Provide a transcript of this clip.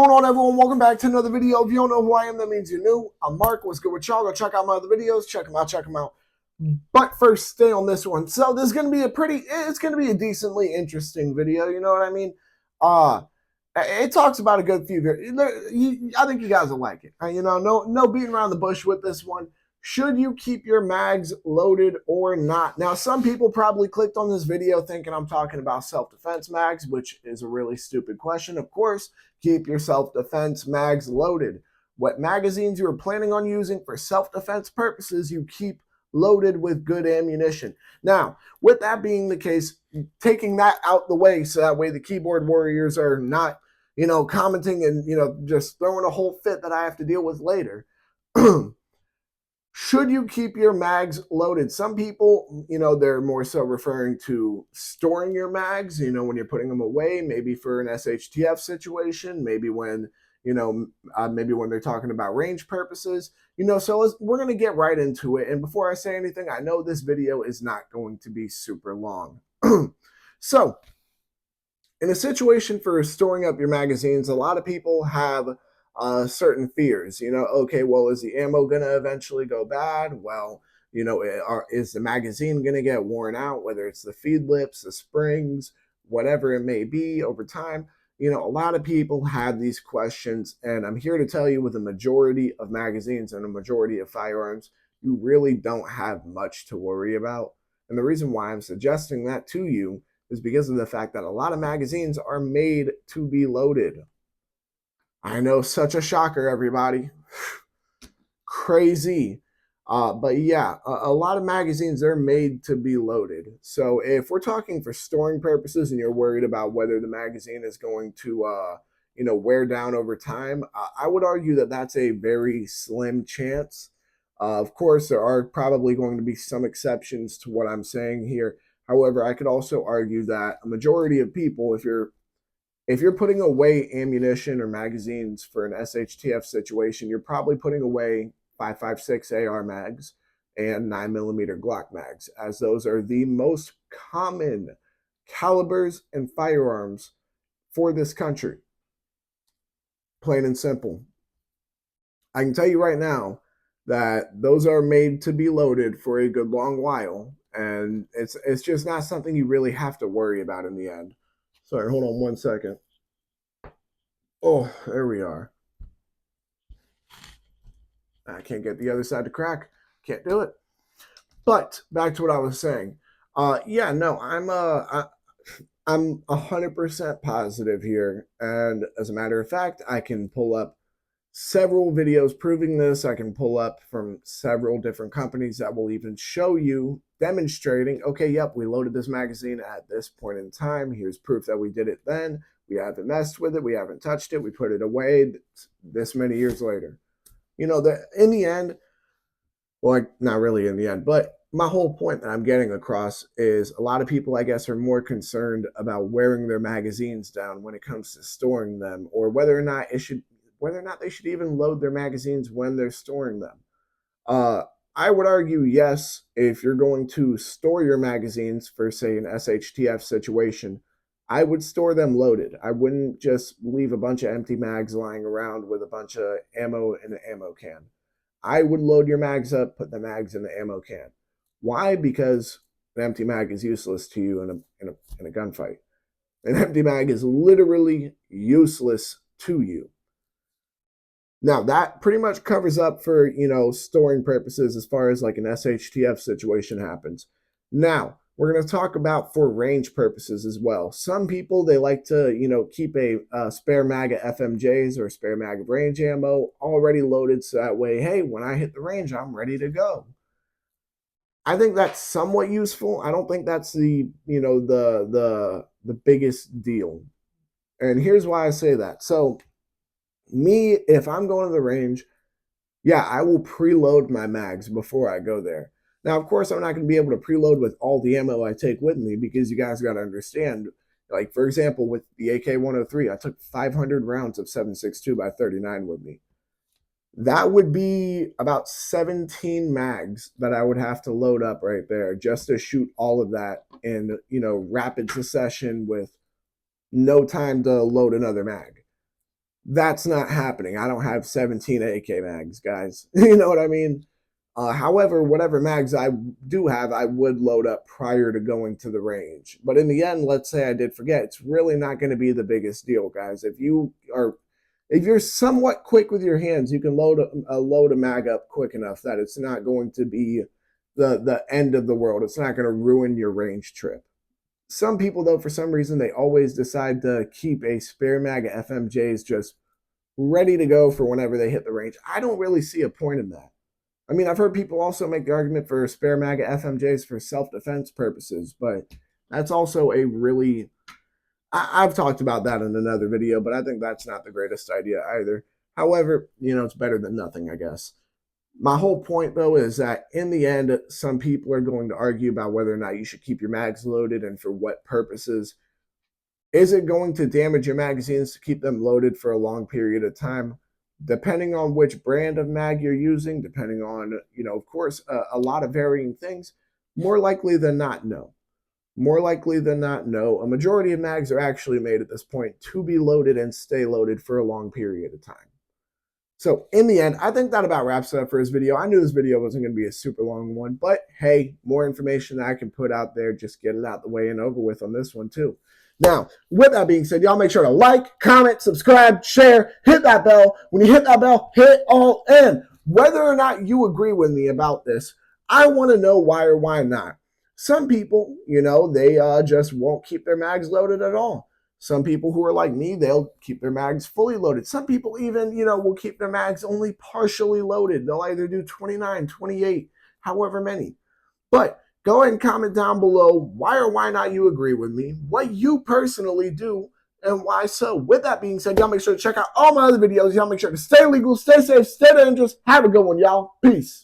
What's going on, everyone? Welcome back to another video. If you don't know who I am, that means you're new. I'm Mark. What's good with y'all? Go check out my other videos. Check them out. Check them out. But first, stay on this one. So this is going to be it's going to be a decently interesting video. You know what I mean? It talks about a good few. I think you guys will like it. No beating around the bush with this one. Should you keep your mags loaded or not? Now, some people probably clicked on this video thinking I'm talking about self-defense mags, which is a really stupid question. Of course, keep your self-defense mags loaded. What magazines you are planning on using for self-defense purposes, you keep loaded with good ammunition. Now, with that being the case, taking that out the way so that way the keyboard warriors are not, commenting and, just throwing a whole fit that I have to deal with later. Should you keep your mags loaded? Some people, they're more so referring to storing your mags, when you're putting them away, maybe for an SHTF situation, maybe when, maybe when they're talking about range purposes, so we're going to get right into it. And before I say anything, I know this video is not going to be super long. So in a situation for storing up your magazines, a lot of people have certain fears. Okay, well, is the ammo going to eventually go bad? Well, is the magazine going to get worn out, whether it's the feed lips, the springs, whatever it may be over time? A lot of people have these questions, and I'm here to tell you with a majority of magazines and a majority of firearms, you really don't have much to worry about. And the reason why I'm suggesting that to you is because of the fact that a lot of magazines are made to be loaded. I know, such a shocker, everybody. Crazy. But yeah, a lot of magazines, they're made to be loaded. So if we're talking for storing purposes and you're worried about whether the magazine is going to, wear down over time, I would argue that that's a very slim chance. Of course, there are probably going to be some exceptions to what I'm saying here. However, I could also argue that a majority of people, if you're putting away ammunition or magazines for an SHTF situation, you're probably putting away 5.56 AR mags and 9mm Glock mags, as those are the most common calibers and firearms for this country. Plain and simple. I can tell you right now that those are made to be loaded for a good long while, and it's just not something you really have to worry about in the end. Sorry, hold on one second. Oh, there we are. I can't get the other side to crack. Can't do it. But back to what I was saying. Yeah, no, I'm 100% positive here, and as a matter of fact, I can pull up several videos proving this. I can pull up from several different companies that will even show you demonstrating, okay, yep, we loaded this magazine at this point in time. Here's proof that we did it then. We haven't messed with it. We haven't touched it. We put it away this many years later. In the end, well, not really in the end, but my whole point that I'm getting across is a lot of people, I guess, are more concerned about wearing their magazines down when it comes to storing them, or whether or not they should even load their magazines when they're storing them. I would argue yes, if you're going to store your magazines for, say, an SHTF situation, I would store them loaded. I wouldn't just leave a bunch of empty mags lying around with a bunch of ammo in an ammo can. I would load your mags up, put the mags in the ammo can. Why? Because an empty mag is useless to you in a gunfight. An empty mag is literally useless to you. Now, that pretty much covers up for, storing purposes as far as like an SHTF situation happens. Now, we're going to talk about for range purposes as well. Some people, they like to, keep a spare mag of FMJs or a spare mag of range ammo already loaded so that way, hey, when I hit the range, I'm ready to go. I think that's somewhat useful. I don't think that's the biggest deal. And here's why I say that. So, me, if I'm going to the range, yeah, I will preload my mags before I go there. Now, of course, I'm not going to be able to preload with all the ammo I take with me because you guys got to understand, like, for example, with the AK-103, I took 500 rounds of 7.62 by 39 with me. That would be about 17 mags that I would have to load up right there just to shoot all of that in, rapid succession with no time to load another mag. That's not happening. I don't have 17 AK mags, guys. You know what I mean? However, whatever mags I do have, I would load up prior to going to the range. But in the end, let's say I did forget, it's really not going to be the biggest deal, guys. If you're somewhat quick with your hands, you can load a mag up quick enough that it's not going to be the end of the world. It's not going to ruin your range trip. Some people, though, for some reason, they always decide to keep a spare mag of FMJs just ready to go for whenever they hit the range. I don't really see a point in that. I mean, I've heard people also make the argument for spare mag of FMJs for self-defense purposes, but that's also a really I've talked about that in another video, but I think that's not the greatest idea either. However, it's better than nothing, I guess. My whole point, though, is that in the end, some people are going to argue about whether or not you should keep your mags loaded and for what purposes. Is it going to damage your magazines to keep them loaded for a long period of time? Depending on which brand of mag you're using, depending on, of course, a lot of varying things, more likely than not, no. More likely than not, no. A majority of mags are actually made at this point to be loaded and stay loaded for a long period of time. So in the end, I think that about wraps it up for this video. I knew this video wasn't going to be a super long one, but hey, more information that I can put out there, just get it out the way and over with on this one too. Now, with that being said, y'all make sure to like, comment, subscribe, share, hit that bell. When you hit that bell, hit all in. Whether or not you agree with me about this, I want to know why or why not. Some people, they just won't keep their mags loaded at all. Some people who are like me, they'll keep their mags fully loaded. Some people even, will keep their mags only partially loaded. They'll either do 29, 28, however many. But go ahead and comment down below why or why not you agree with me, what you personally do, and why so. With that being said, y'all make sure to check out all my other videos. Y'all make sure to stay legal, stay safe, stay dangerous. Have a good one, y'all. Peace.